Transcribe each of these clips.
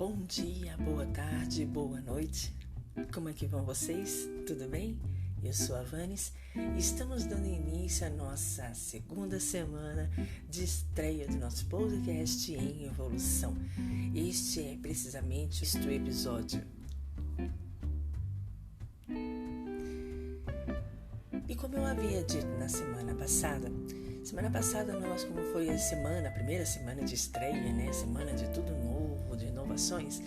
Bom dia, boa tarde, boa noite. Como é que vão vocês? Tudo bem? Eu sou a Vanes e estamos dando início à nossa segunda semana de estreia do nosso podcast em evolução. Este é precisamente o episódio. E como eu havia dito na semana passada nós, como foi a primeira semana de estreia, né? Semana de tudo novo, de inovações,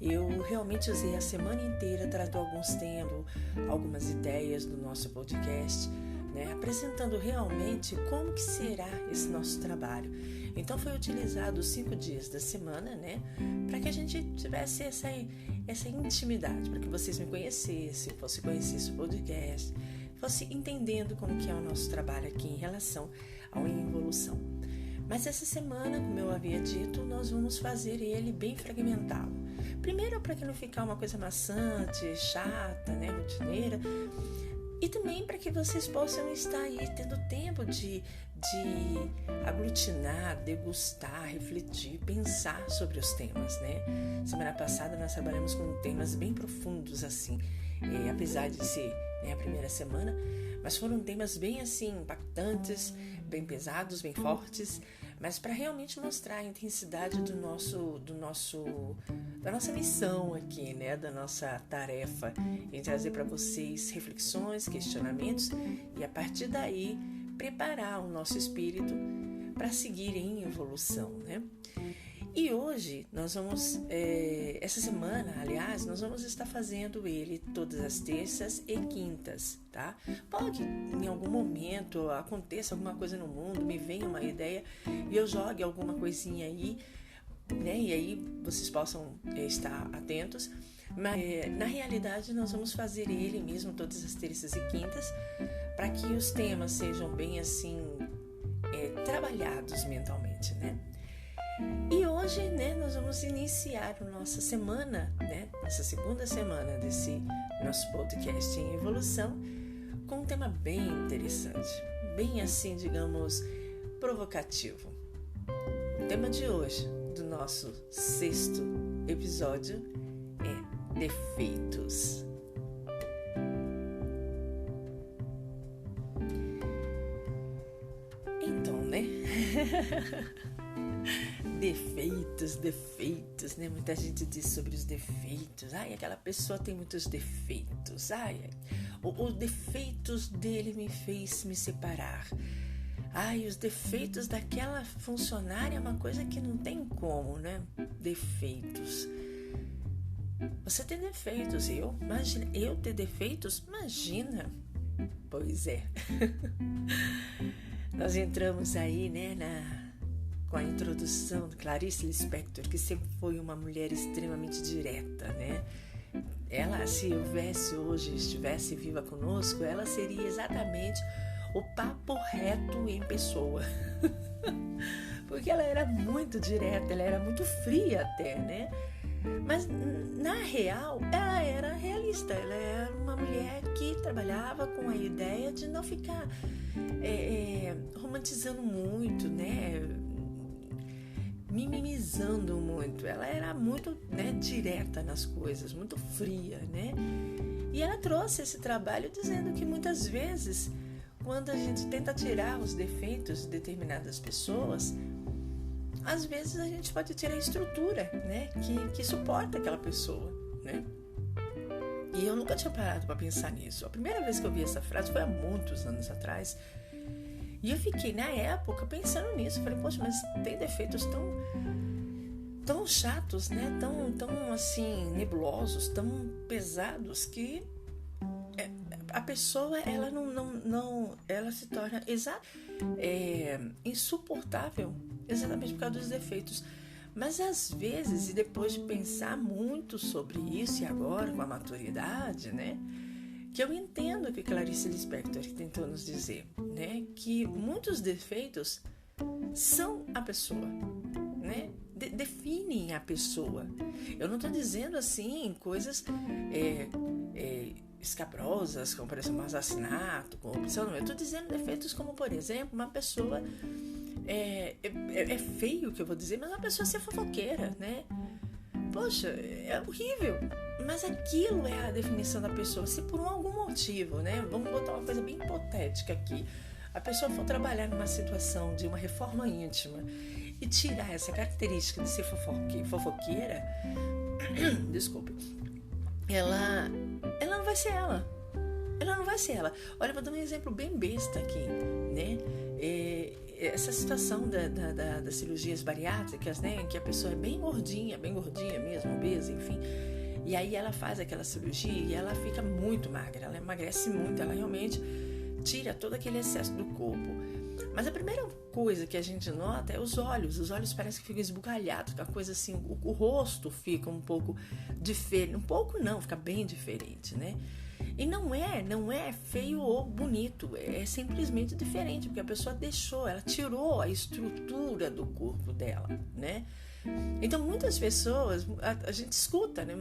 eu realmente usei a semana inteira trazendo alguns temas, algumas ideias do nosso podcast, né? Apresentando realmente como que será esse nosso trabalho. Então foi utilizado os 5 dias da semana, né? Para que a gente tivesse essa intimidade, para que vocês me conhecessem, fosse conhecer o podcast, fosse entendendo como que é o nosso trabalho aqui em relação ao evolução. Mas essa semana, como eu havia dito, nós vamos fazer ele bem fragmentado. Primeiro, para que não ficar uma coisa maçante, chata, né, rotineira, e também para que vocês possam estar aí tendo tempo de aglutinar, degustar, refletir, pensar sobre os temas, né? Semana passada nós trabalhamos com temas bem profundos assim, apesar de ser a primeira semana, mas foram temas bem assim impactantes, bem pesados, bem fortes, mas para realmente mostrar a intensidade da nossa missão aqui, né, da nossa tarefa em trazer para vocês reflexões, questionamentos e a partir daí preparar o nosso espírito para seguir em evolução, né? E hoje nós vamos, essa semana, aliás, nós vamos estar fazendo ele todas as terças e quintas, tá? Pode, em algum momento, aconteça alguma coisa no mundo, me venha uma ideia e eu jogue alguma coisinha aí, né? E aí vocês possam estar atentos. Mas, na realidade, nós vamos fazer ele mesmo todas as terças e quintas para que os temas sejam bem assim, trabalhados mentalmente, né? E hoje, né, nós vamos iniciar a nossa semana, né, nossa segunda semana desse nosso podcast em evolução, com um tema bem interessante, bem assim, digamos, provocativo. O tema de hoje, do nosso 6º episódio, é defeitos. Então, né? Defeitos, né? Muita gente diz sobre os defeitos. Ai, aquela pessoa tem muitos defeitos. Ai, os defeitos dele me fez me separar. Ai, os defeitos daquela funcionária é uma coisa que não tem como, né? Defeitos. Você tem defeitos, imagina, eu ter defeitos? Imagina. Pois é. Nós entramos aí, né, com a introdução de Clarice Lispector, que sempre foi uma mulher extremamente direta, né? Ela, se estivesse viva conosco, ela seria exatamente o papo reto em pessoa. Porque ela era muito direta, ela era muito fria até, né? Mas, na real, ela era realista, ela era uma mulher que trabalhava com a ideia de não ficar romantizando muito, né? Minimizando muito. Ela era muito, né, direta nas coisas, muito fria, né? E ela trouxe esse trabalho dizendo que muitas vezes, quando a gente tenta tirar os defeitos de determinadas pessoas, às vezes a gente pode tirar a estrutura, né, que suporta aquela pessoa, né? E eu nunca tinha parado para pensar nisso. A primeira vez que eu vi essa frase foi há muitos anos atrás. E eu fiquei, na época, pensando nisso. Falei, poxa, mas tem defeitos tão chatos, né? Tão assim, nebulosos, tão pesados, que a pessoa, ela ela se torna insuportável exatamente por causa dos defeitos. Mas às vezes, e depois de pensar muito sobre isso, e agora com a maturidade, né, que eu entendo o que Clarice Lispector tentou nos dizer, né, que muitos defeitos são a pessoa, né, definem a pessoa. Eu não estou dizendo assim coisas escabrosas, como por exemplo um assassinato, corrupção, não. Eu estou dizendo defeitos como, por exemplo, uma pessoa é feio o que eu vou dizer, mas uma pessoa ser fofoqueira, né? poxa, é horrível. Mas aquilo é a definição da pessoa. Se por algum motivo, né? Vamos botar uma coisa bem hipotética aqui. A pessoa for trabalhar numa situação de uma reforma íntima e tirar essa característica de ser fofoqueira, desculpe, ela não vai ser ela. Ela não vai ser ela. Olha, vou dar um exemplo bem besta aqui, né? Essa situação das cirurgias bariátricas, né? Que a pessoa é bem gordinha mesmo, obesa, enfim. E aí ela faz aquela cirurgia e ela fica muito magra. Ela emagrece muito, ela realmente tira todo aquele excesso do corpo. Mas a primeira coisa que a gente nota é os olhos. Os olhos parecem que ficam esbugalhados, fica coisa assim, o rosto fica um pouco diferente. Um pouco não, fica bem diferente, né? E não é feio ou bonito, é simplesmente diferente, porque a pessoa ela tirou a estrutura do corpo dela, né? Então, muitas pessoas, a gente escuta, né?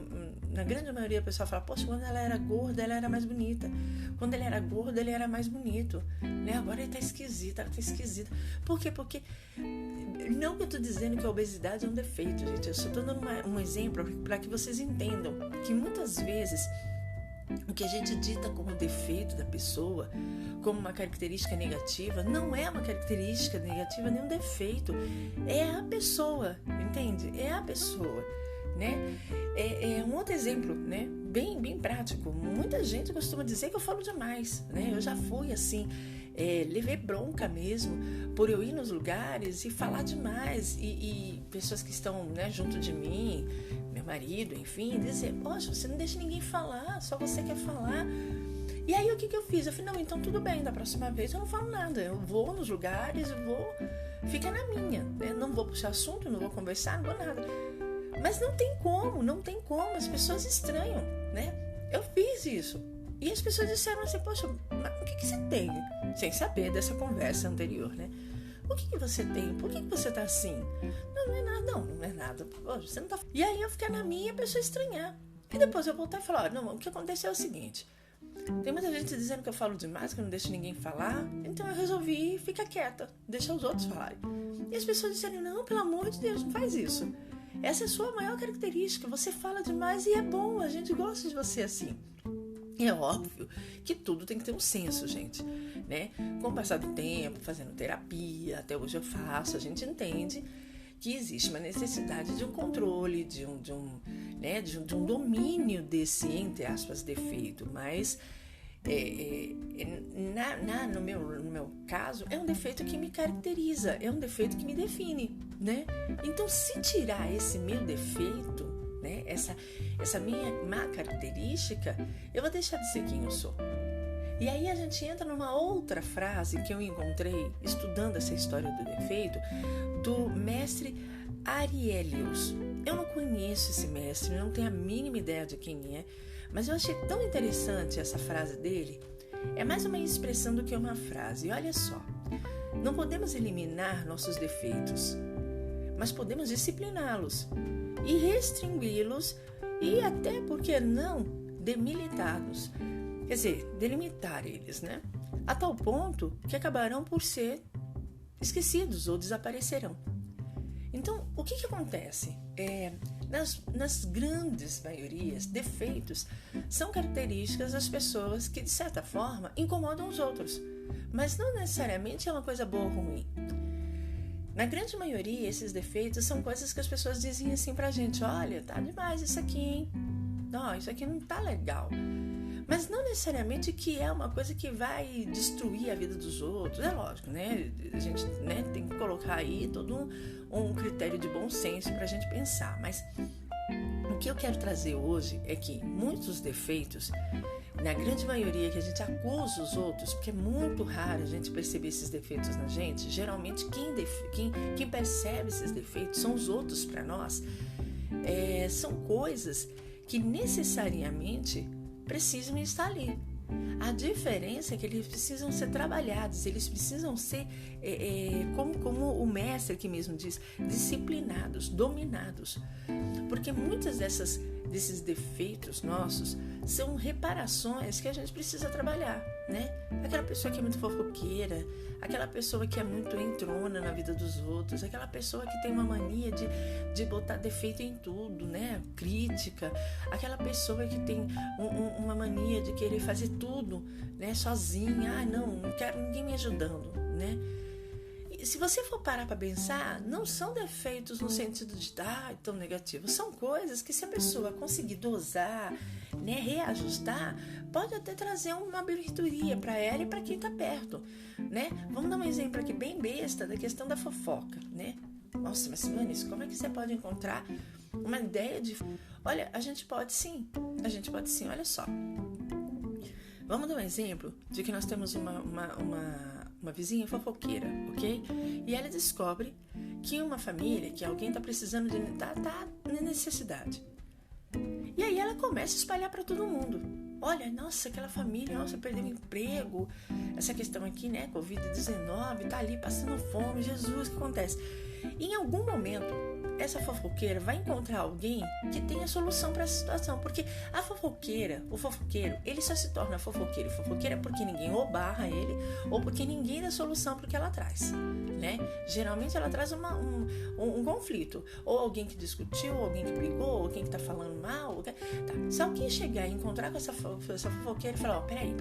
Na grande maioria a pessoa fala, poxa, quando ela era gorda, ela era mais bonita. Quando ele era gordo, ele era mais bonito, né? Agora ele tá esquisito, ela tá esquisita. Por quê? Porque, não que eu tô dizendo que a obesidade é um defeito, gente. Eu só tô dando um exemplo para que vocês entendam que muitas vezes o que a gente dita como defeito da pessoa, como uma característica negativa, não é uma característica negativa nem um defeito, é a pessoa, entende? É a pessoa, né? É um outro exemplo, né? Bem prático. Muita gente costuma dizer que eu falo demais, né? Eu já fui assim, levei bronca mesmo por eu ir nos lugares e falar demais e pessoas que estão, né, junto de mim, meu marido, enfim, dizer, poxa, você não deixa ninguém falar, só você quer falar. E aí o que eu fiz? Eu falei, não, então tudo bem, da próxima vez eu não falo nada, eu vou nos lugares, fica na minha, né? Não vou puxar assunto, não vou conversar, não vou nada. Mas não tem como, as pessoas estranham, né? Eu fiz isso. E as pessoas disseram assim, poxa, mas o que você tem? Sem saber dessa conversa anterior, né? O que você tem? Por que você tá assim? Não é nada, não é nada. Poxa, você não tá... E aí eu ficar na minha e a pessoa estranhar. E depois eu voltar e falar, não, o que aconteceu é o seguinte, tem muita gente dizendo que eu falo demais, que eu não deixo ninguém falar, então eu resolvi ficar quieta, deixar os outros falarem. E as pessoas disseram, não, pelo amor de Deus, não faz isso. Essa é a sua maior característica, você fala demais e é bom, a gente gosta de você assim. E é óbvio que tudo tem que ter um senso, gente, né? Com o passar do tempo, fazendo terapia, até hoje eu faço, a gente entende que existe uma necessidade de um controle, de um domínio desse, entre aspas, defeito, mas no meu caso é um defeito que me caracteriza, é um defeito que me define, né? Então, se tirar esse meu defeito, né, essa minha má característica, eu vou deixar de ser quem eu sou. E aí a gente entra numa outra frase que eu encontrei estudando essa história do defeito, do mestre Aurelius. Eu não conheço esse mestre, não tenho a mínima ideia de quem é, mas eu achei tão interessante essa frase dele. É mais uma expressão do que uma frase. E olha só, não podemos eliminar nossos defeitos, mas podemos discipliná-los e restringi-los e até, por que não, demilitá-los. Quer dizer, delimitar eles, né? A tal ponto que acabarão por ser esquecidos ou desaparecerão. Então, o que acontece? Nas grandes maiorias, defeitos são características das pessoas que, de certa forma, incomodam os outros, mas não necessariamente é uma coisa boa ou ruim. Na grande maioria, esses defeitos são coisas que as pessoas dizem assim pra gente, olha, tá demais isso aqui, hein? Não, isso aqui não tá legal. Mas não necessariamente que é uma coisa que vai destruir a vida dos outros. É lógico, né? A gente, né, tem que colocar aí todo um critério de bom senso pra gente pensar. Mas o que eu quero trazer hoje é que muitos defeitos, na grande maioria que a gente acusa os outros, porque é muito raro a gente perceber esses defeitos na gente, geralmente quem percebe esses defeitos são os outros para nós, são coisas que necessariamente precisam estar ali. A diferença é que eles precisam ser trabalhados, eles precisam ser, como o mestre aqui mesmo diz, disciplinados, dominados. Porque muitas desses defeitos nossos são reparações que a gente precisa trabalhar, né? Aquela pessoa que é muito fofoqueira, aquela pessoa que é muito entrona na vida dos outros, aquela pessoa que tem uma mania de botar defeito em tudo, né? Crítica, aquela pessoa que tem uma mania de querer fazer tudo, né? Sozinha, não quero ninguém me ajudando, né? Se você for parar para pensar, não são defeitos no sentido de tão negativo. São coisas que, se a pessoa conseguir dosar, né, reajustar, pode até trazer uma aberturia para ela e para quem está perto, né? Vamos dar um exemplo aqui bem besta da questão da fofoca, né? Nossa, mas Simanes, como é que você pode encontrar uma ideia de... Olha, a gente pode sim, olha só. Vamos dar um exemplo de que nós temos uma vizinha fofoqueira, ok? E ela descobre que uma família, que alguém está precisando de... tá na necessidade. E aí ela começa a espalhar para todo mundo. Olha, nossa, aquela família, nossa, perdeu o emprego. Essa questão aqui, né, Covid-19, tá ali passando fome. Jesus, o que acontece? Em algum momento, essa fofoqueira vai encontrar alguém que tenha solução para essa situação. Porque o fofoqueiro, ele só se torna fofoqueiro e fofoqueira porque ninguém ou barra ele, ou porque ninguém dá solução para o que ela traz, né? Geralmente ela traz um conflito. Ou alguém que discutiu, ou alguém que brigou, ou alguém que tá falando mal. Tá. Se alguém chegar e encontrar com essa fofoqueira e falar, peraí,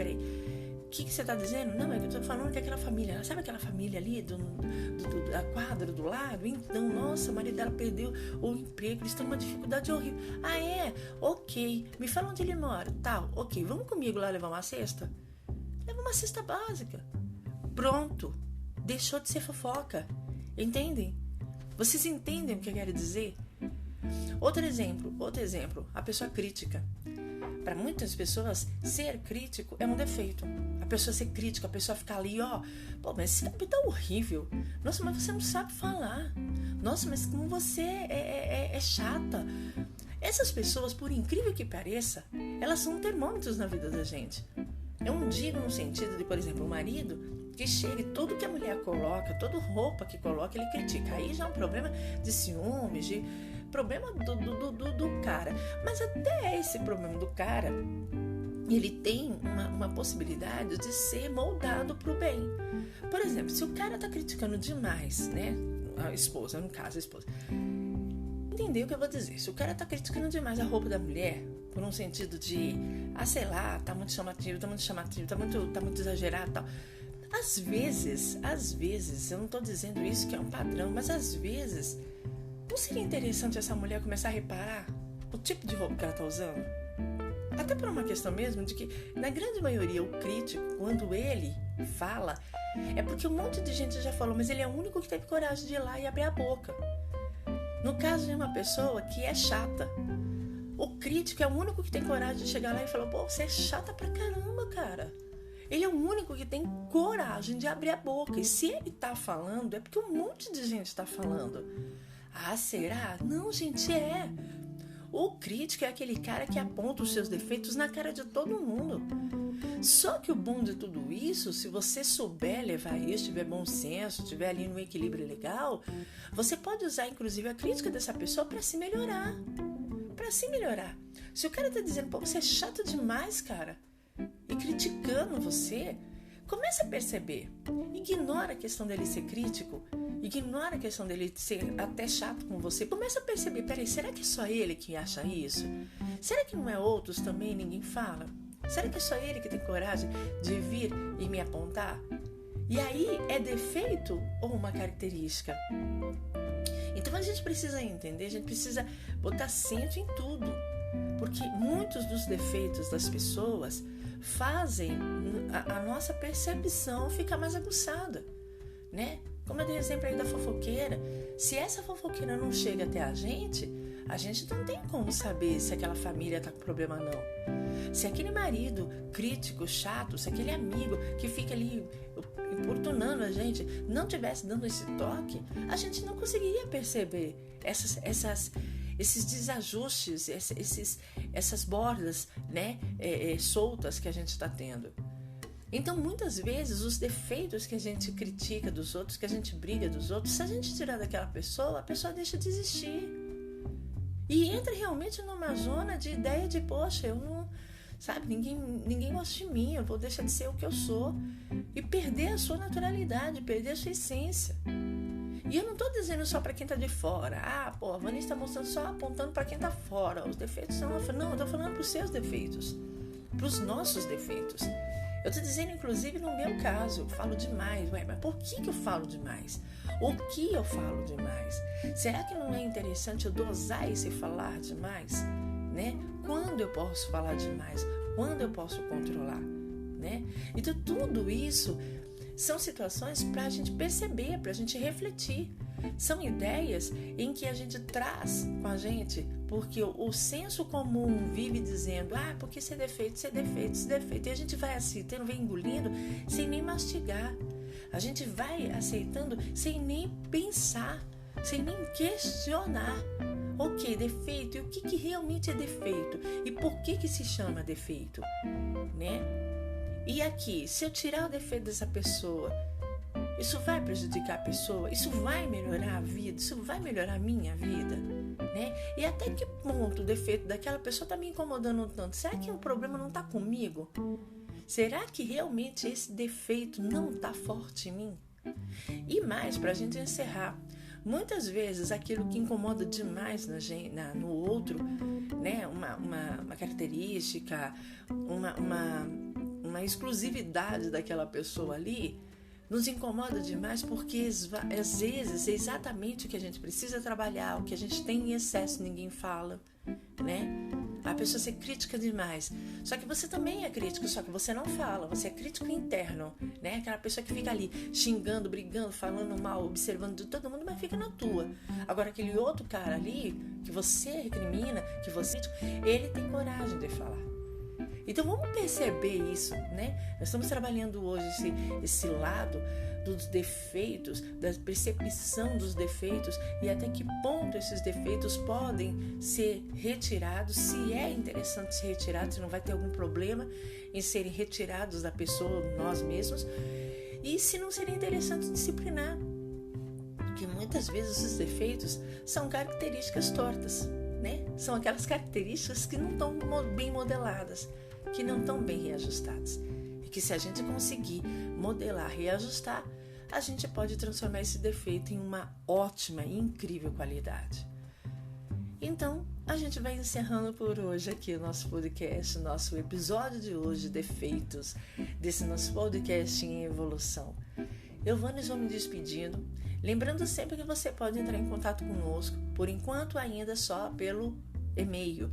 o que você tá dizendo? Não, é que eu tô falando que aquela família, sabe aquela família ali da quadra do lado? Então, nossa, o marido dela perdeu o emprego, eles estão numa dificuldade horrível. Ah, é? Ok. Me fala onde ele mora. Tal, ok. Vamos comigo lá levar uma cesta? Leva uma cesta básica. Pronto. Deixou de ser fofoca. Entendem? Vocês entendem o que eu quero dizer? Outro exemplo. A pessoa crítica. Para muitas pessoas, ser crítico é um defeito. A pessoa ser crítica, a pessoa ficar ali, mas esse cara tá horrível. Nossa, mas você não sabe falar. Nossa, mas como você é chata. Essas pessoas, por incrível que pareça, elas são termômetros na vida da gente. Eu não digo no sentido de, por exemplo, o marido que chega e tudo que a mulher coloca, toda roupa que coloca, ele critica. Aí já é um problema de ciúmes, de problema do cara. Mas até esse problema do cara, ele tem uma possibilidade de ser moldado para o bem. Por exemplo, se o cara tá criticando demais, né? A esposa, entendeu o que eu vou dizer? Se o cara tá criticando demais a roupa da mulher, por um sentido de, sei lá, tá muito chamativo, tá muito exagerado e tal. Às vezes, eu não tô dizendo isso que é um padrão, mas às vezes, não seria interessante essa mulher começar a reparar o tipo de roupa que ela tá usando? Até por uma questão mesmo de que, na grande maioria, o crítico, quando ele fala, é porque um monte de gente já falou, mas ele é o único que teve coragem de ir lá e abrir a boca. No caso de uma pessoa que é chata, o crítico é o único que tem coragem de chegar lá e falar, você é chata pra caramba, cara. Ele é o único que tem coragem de abrir a boca. E se ele tá falando, é porque um monte de gente tá falando. Ah, será? Não, gente, é. O crítico é aquele cara que aponta os seus defeitos na cara de todo mundo. Só que o bom de tudo isso, se você souber levar isso, tiver bom senso, tiver ali no equilíbrio legal, você pode usar, inclusive, a crítica dessa pessoa para se melhorar. Se o cara tá dizendo, você é chato demais, cara, e criticando você, começa a perceber. Ignora a questão dele ser crítico, ignora a questão dele ser até chato com você. Começa a perceber, peraí, será que é só ele que acha isso? Será que não é outros também, ninguém fala? Será que é só ele que tem coragem de vir e me apontar? E aí, é defeito ou uma característica? Então a gente precisa entender, a gente precisa botar centro em tudo. Porque muitos dos defeitos das pessoas fazem a nossa percepção ficar mais aguçada, né? Como eu dei exemplo aí da fofoqueira, se essa fofoqueira não chega até a gente não tem como saber se aquela família tá com problema ou não. Se aquele marido crítico, chato, se aquele amigo que fica ali importunando a gente não tivesse dando esse toque, a gente não conseguiria perceber esses desajustes, essas bordas, né, soltas que a gente está tendo. Então, muitas vezes, os defeitos que a gente critica dos outros, que a gente briga dos outros, se a gente tirar daquela pessoa, a pessoa deixa de existir. E entra realmente numa zona de ideia de, poxa, eu não... Sabe, ninguém gosta de mim, eu vou deixar de ser o que eu sou. E perder a sua naturalidade, perder a sua essência. E eu não estou dizendo só para quem está de fora. A Vanessa está mostrando só apontando para quem está fora. Os defeitos são... Não, eu estou falando para os seus defeitos. Para os nossos defeitos. Eu estou dizendo, inclusive, no meu caso, eu falo demais. Mas por que eu falo demais? O que eu falo demais? Será que não é interessante eu dosar esse falar demais? Né? Quando eu posso falar demais? Quando eu posso controlar? Né? Então, tudo isso são situações para a gente perceber, para a gente refletir. São ideias em que a gente traz com a gente, porque o senso comum vive dizendo, porque isso é defeito, isso é defeito, isso é defeito. E a gente vai aceitando, vai engolindo, sem nem mastigar. A gente vai aceitando sem nem pensar, sem nem questionar. Ok, defeito, e o que realmente é defeito? E por que se chama defeito? Né? E aqui, se eu tirar o defeito dessa pessoa, isso vai prejudicar a pessoa? Isso vai melhorar a vida? Isso vai melhorar a minha vida? Né? E até que ponto o defeito daquela pessoa está me incomodando tanto? Será que o problema não está comigo? Será que realmente esse defeito não está forte em mim? E mais, para a gente encerrar, muitas vezes aquilo que incomoda demais no outro, né? uma característica, uma exclusividade daquela pessoa ali, nos incomoda demais porque às vezes é exatamente o que a gente precisa trabalhar, o que a gente tem em excesso, ninguém fala, né? A pessoa ser crítica demais. Só que você também é crítico, só que você não fala, você é crítico interno, né? Aquela pessoa que fica ali xingando, brigando, falando mal, observando de todo mundo, mas fica na tua. Agora aquele outro cara ali, que você recrimina, ele tem coragem de falar. Então vamos perceber isso, né? Nós estamos trabalhando hoje esse lado dos defeitos, da percepção dos defeitos e até que ponto esses defeitos podem ser retirados, se é interessante ser retirados, se não vai ter algum problema em serem retirados da pessoa, nós mesmos, e se não seria interessante disciplinar, porque muitas vezes esses defeitos são características tortas, né? São aquelas características que não estão bem modeladas, que não estão bem reajustadas. E que se a gente conseguir modelar, reajustar, a gente pode transformar esse defeito em uma ótima e incrível qualidade. Então, a gente vai encerrando por hoje aqui o nosso podcast, nosso episódio de hoje, Defeitos, desse nosso podcast em evolução. Eu vou me despedindo, lembrando sempre que você pode entrar em contato conosco, por enquanto ainda só pelo e-mail,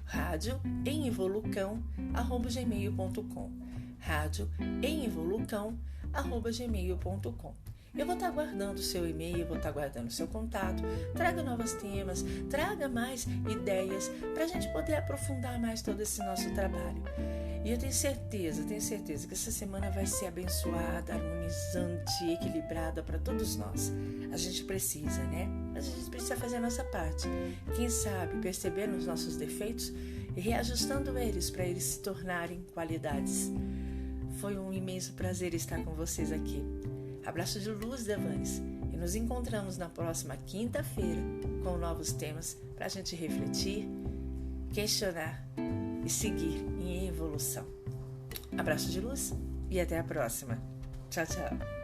radioemevolucão@gmail.com, radioemevolucão@gmail.com. Eu vou estar aguardando o seu e-mail, vou estar aguardando o seu contato. Traga novos temas, traga mais ideias para a gente poder aprofundar mais todo esse nosso trabalho. E eu tenho certeza que essa semana vai ser abençoada, harmonizante, equilibrada para todos nós. A gente precisa, né? Mas a gente precisa fazer a nossa parte. Quem sabe percebendo os nossos defeitos e reajustando eles para eles se tornarem qualidades. Foi um imenso prazer estar com vocês aqui. Abraço de luz, Devanes, e nos encontramos na próxima quinta-feira com novos temas para a gente refletir, questionar e seguir em evolução. Abraço de luz e até a próxima. Tchau, tchau.